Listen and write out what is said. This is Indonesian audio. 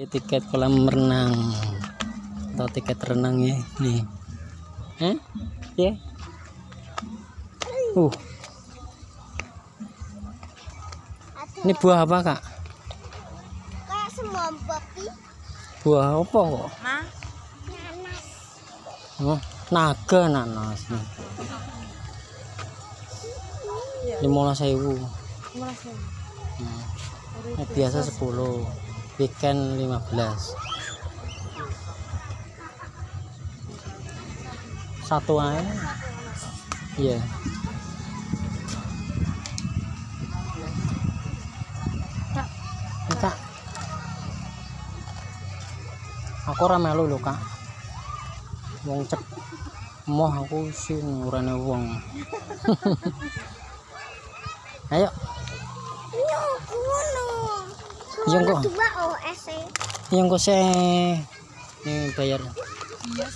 Tiket kolam renang atau tiket renang ya nih. Ya. Ini buah apa, Kak? Kayak semua babi. Buah apa kok? Nanas. Oh, naga nanas nih. 15.000. Biasa 10, weekend 15. Satu aja. Iya. Kak. Aku ora melu lho, Kak. Wong cek moh aku sing urane wong. Ayo. Yo kuno. Iya kok. Dua OS. Yang kok saya bayar. Iya.